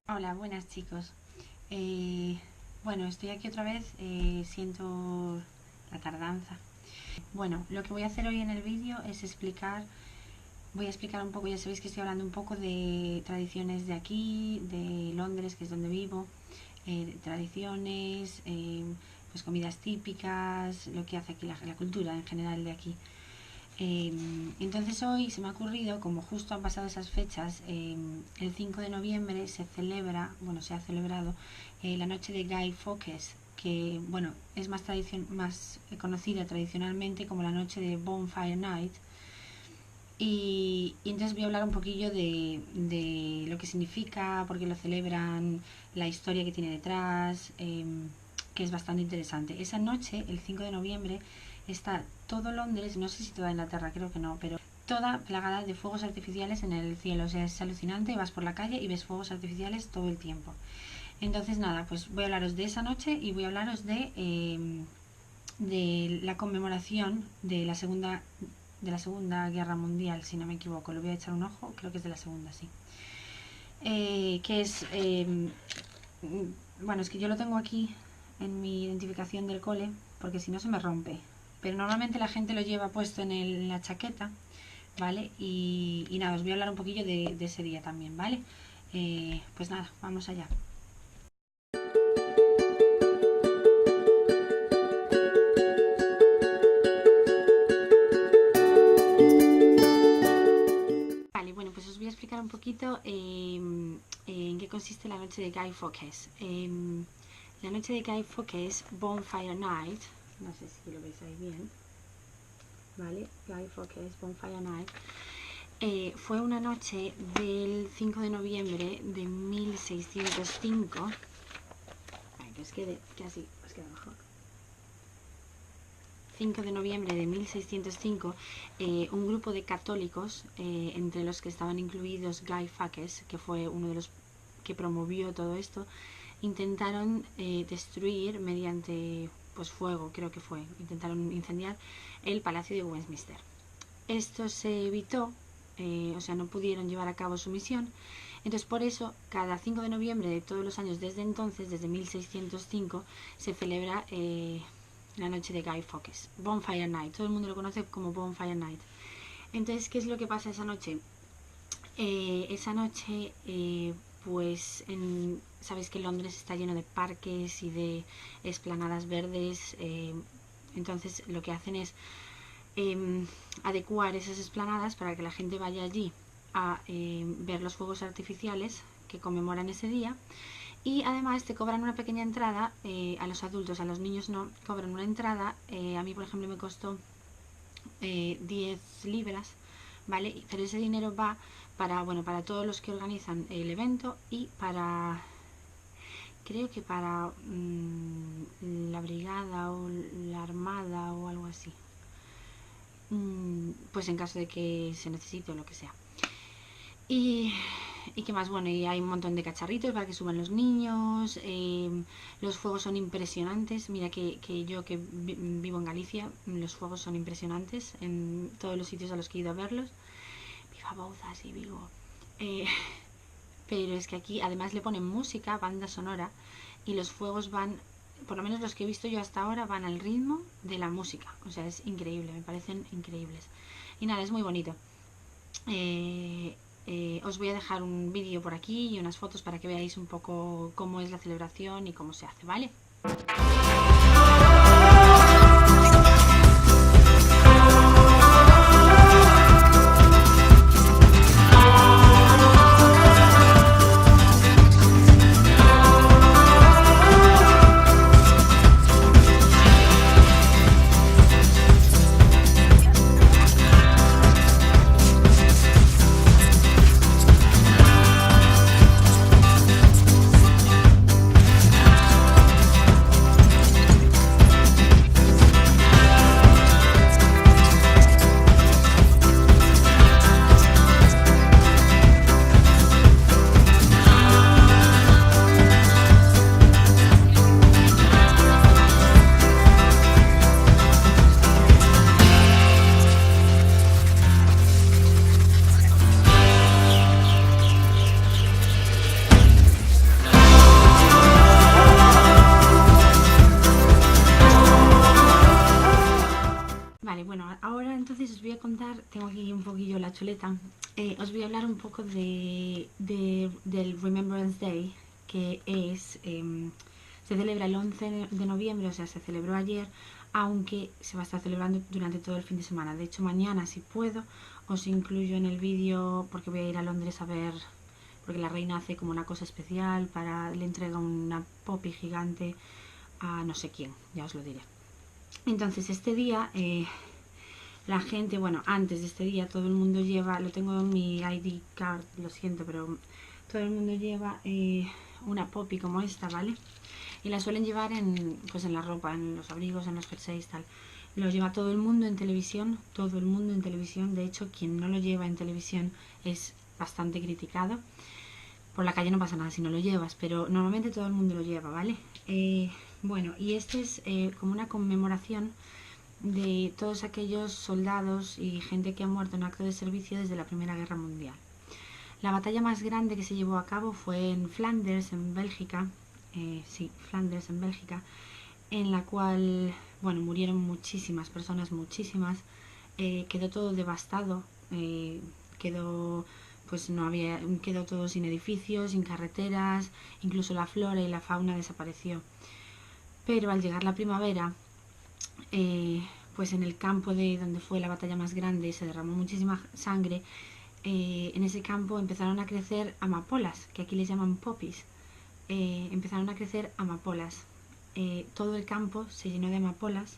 Hola, buenas chicos. Bueno, estoy aquí otra vez, siento la tardanza. Bueno, lo que voy a hacer hoy en el vídeo es voy a explicar un poco, ya sabéis que estoy hablando un poco de tradiciones de aquí, de Londres, que es donde vivo, tradiciones, pues comidas típicas, lo que hace aquí la cultura en general de aquí. Entonces hoy se me ha ocurrido, como justo han pasado esas fechas, el 5 de noviembre se ha celebrado la noche de Guy Fawkes, que bueno, es más conocida tradicionalmente como la noche de Bonfire Night. Y entonces voy a hablar un poquillo de lo que significa, por qué lo celebran, la historia que tiene detrás, que es bastante interesante. Esa noche, el 5 de noviembre, está todo Londres, no sé si toda Inglaterra, creo que no, pero toda plagada de fuegos artificiales en el cielo. O sea, es alucinante, vas por la calle y ves fuegos artificiales todo el tiempo. Entonces nada, pues voy a hablaros de esa noche y voy a hablaros de la conmemoración de la Segunda Guerra Mundial, si no me equivoco. Lo voy a echar un ojo, creo que es de la segunda, sí. Que es bueno, es que yo lo tengo aquí en mi identificación del cole, porque si no se me rompe, pero normalmente la gente lo lleva puesto en la chaqueta, ¿vale? Y nada, os voy a hablar un poquillo de ese día también, ¿vale? Pues nada, vamos allá. Vale, bueno, pues os voy a explicar un poquito en qué consiste la noche de Guy Fawkes. La noche de Guy Fawkes, Bonfire Night, no sé si lo veis ahí bien, ¿vale? Guy Fawkes, Bonfire Night, fue una noche del 5 de noviembre de 1605. Ay, que os quede casi, os queda mejor. 5 de noviembre de 1605, un grupo de católicos, entre los que estaban incluidos Guy Fawkes, que fue uno de los que promovió todo esto, intentaron destruir mediante pues fuego, creo que fue, intentaron incendiar el Palacio de Westminster. Esto se evitó, o sea, no pudieron llevar a cabo su misión. Entonces, por eso, cada 5 de noviembre de todos los años desde entonces, desde 1605, se celebra la noche de Guy Fawkes, Bonfire Night. Todo el mundo lo conoce como Bonfire Night. Entonces, ¿qué es lo que pasa esa noche? Pues sabéis que Londres está lleno de parques y de esplanadas verdes, entonces lo que hacen es adecuar esas esplanadas para que la gente vaya allí a ver los fuegos artificiales que conmemoran ese día. Y además te cobran una pequeña entrada, a los adultos, a los niños no, cobran una entrada. A mí, por ejemplo, me costó 10 libras, ¿vale? Pero ese dinero va para todos los que organizan el evento y creo que para la brigada o la armada o algo así, pues en caso de que se necesite o lo que sea. Y qué más, bueno, y hay un montón de cacharritos para que suban los niños. Los fuegos son impresionantes. Mira que yo que vivo en Galicia, los fuegos son impresionantes en todos los sitios a los que he ido a verlos. Viva Bouzas y Vigo. Pero es que aquí además le ponen música, banda sonora, y los fuegos van, por lo menos los que he visto yo hasta ahora, van al ritmo de la música. O sea, es increíble, me parecen increíbles. Y nada, es muy bonito. Os voy a dejar un vídeo por aquí y unas fotos para que veáis un poco cómo es la celebración y cómo se hace, ¿vale? chuleta, os voy a hablar un poco del Remembrance Day, que se celebra el 11 de noviembre, o sea, se celebró ayer, aunque se va a estar celebrando durante todo el fin de semana. De hecho, mañana, si puedo, os incluyo en el vídeo, porque voy a ir a Londres a ver, porque la reina hace como una cosa especial, le entrega una poppy gigante a no sé quién, ya os lo diré. Entonces, este día, la gente, bueno, antes de este día todo el mundo lleva, lo tengo en mi ID card, lo siento, pero todo el mundo lleva una poppy como esta, ¿vale? Y la suelen llevar pues en la ropa, en los abrigos, en los jerseys, tal. Lo lleva todo el mundo en televisión, todo el mundo en televisión. De hecho, quien no lo lleva en televisión es bastante criticado. Por la calle no pasa nada si no lo llevas, pero normalmente todo el mundo lo lleva, ¿vale? Bueno, y este es como una conmemoración de todos aquellos soldados y gente que ha muerto en acto de servicio desde la Primera Guerra Mundial. La batalla más grande que se llevó a cabo fue en Flanders, en Bélgica, Flanders, en Bélgica, en la cual, bueno, murieron muchísimas personas, muchísimas, quedó todo devastado, quedó todo sin edificios, sin carreteras, incluso la flora y la fauna desapareció. Pero al llegar la primavera, pues en el campo de donde fue la batalla más grande se derramó muchísima sangre. En ese campo empezaron a crecer amapolas, que aquí les llaman poppies. Empezaron a crecer amapolas. Todo el campo se llenó de amapolas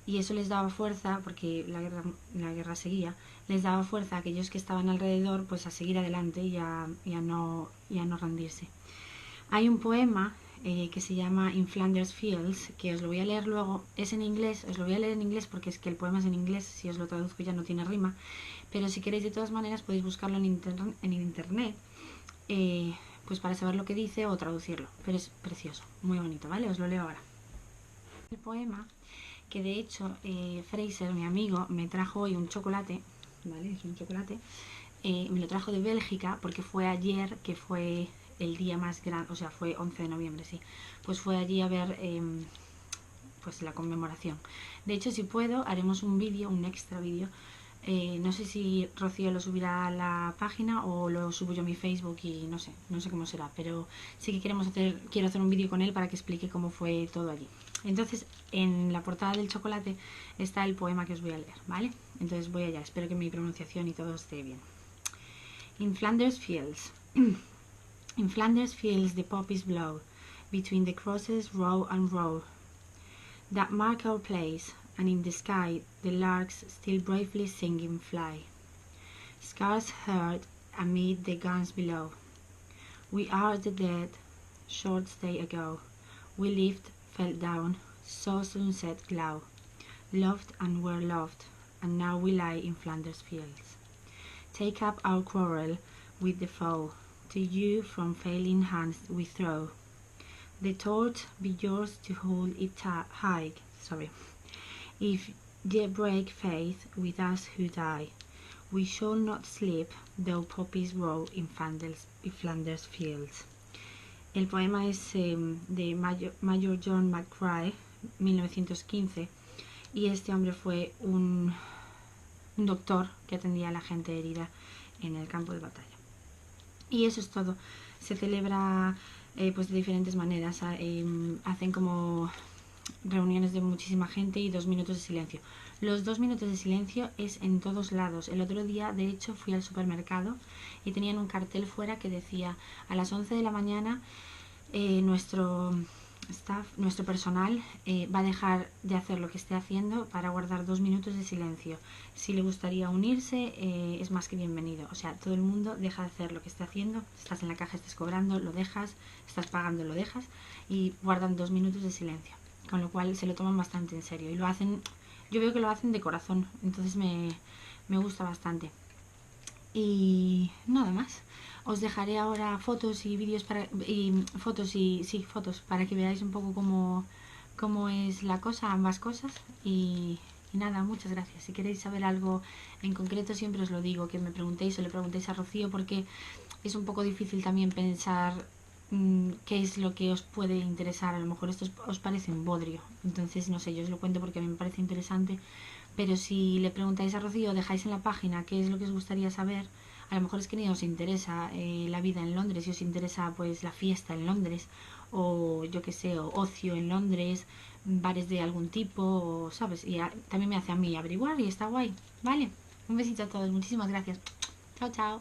y eso les daba fuerza, porque la guerra seguía, les daba fuerza a aquellos que estaban alrededor pues a seguir adelante y a no rendirse. Hay un poema que se llama In Flanders Fields, que os lo voy a leer luego, es en inglés, os lo voy a leer en inglés porque es que el poema es en inglés, si os lo traduzco ya no tiene rima, pero si queréis de todas maneras podéis buscarlo en internet, pues para saber lo que dice o traducirlo, pero es precioso, muy bonito, ¿vale? Os lo leo ahora. El poema, que de hecho Fraser, mi amigo, me trajo hoy un chocolate, ¿vale? Es un chocolate, me lo trajo de Bélgica porque fue ayer que fue el día más grande, o sea, fue 11 de noviembre, sí, pues fue allí a ver pues la conmemoración. De hecho, si puedo, haremos un vídeo, un extra vídeo. No sé si Rocío lo subirá a la página o lo subo yo a mi Facebook y no sé cómo será, pero sí que quiero hacer un vídeo con él para que explique cómo fue todo allí. Entonces, en la portada del chocolate está el poema que os voy a leer, ¿vale? Entonces voy allá, espero que mi pronunciación y todo esté bien. In Flanders Fields. In Flanders fields the poppies blow, between the crosses row and row, that mark our place, and in the sky the larks still bravely singing fly, scarce heard amid the guns below. We are the dead, short stay ago, we lived, fell down, saw sunset glow, loved and were loved, and now we lie in Flanders fields. Take up our quarrel with the foe, to you from failing hands we throw. The torch be yours to hold it high, if ye break faith with us who die, we shall not sleep, though poppies grow in Flanders fields. El poema es de Major John McCrae, 1915, y este hombre fue un doctor que atendía a la gente herida en el campo de batalla. Y eso es todo. Se celebra pues de diferentes maneras. Hacen como reuniones de muchísima gente y 2 minutos de silencio. Los 2 minutos de silencio es en todos lados. El otro día, de hecho, fui al supermercado y tenían un cartel fuera que decía: a las 11 de la mañana nuestro staff, nuestro personal va a dejar de hacer lo que esté haciendo para guardar 2 minutos de silencio. Si le gustaría unirse, es más que bienvenido. O sea, todo el mundo deja de hacer lo que esté haciendo. Estás en la caja, estás cobrando, lo dejas, estás pagando, lo dejas, y guardan 2 minutos de silencio. Con lo cual se lo toman bastante en serio y lo hacen, yo veo que lo hacen de corazón, entonces me gusta bastante. Y nada más. Os dejaré ahora fotos y vídeos fotos para que veáis un poco cómo es la cosa, ambas cosas. Y nada, muchas gracias. Si queréis saber algo en concreto, siempre os lo digo, que me preguntéis o le preguntéis a Rocío, porque es un poco difícil también pensar qué es lo que os puede interesar. A lo mejor esto os parece un bodrio, entonces no sé, yo os lo cuento porque a mí me parece interesante, Pero si le preguntáis a Rocío, dejáis en la página qué es lo que os gustaría saber, a lo mejor es que ni os interesa la vida en Londres, si os interesa pues la fiesta en Londres, o yo qué sé, o ocio en Londres, bares de algún tipo, o, ¿sabes? Y también me hace a mí averiguar y está guay, ¿vale? Un besito a todos, muchísimas gracias. Chao, chao.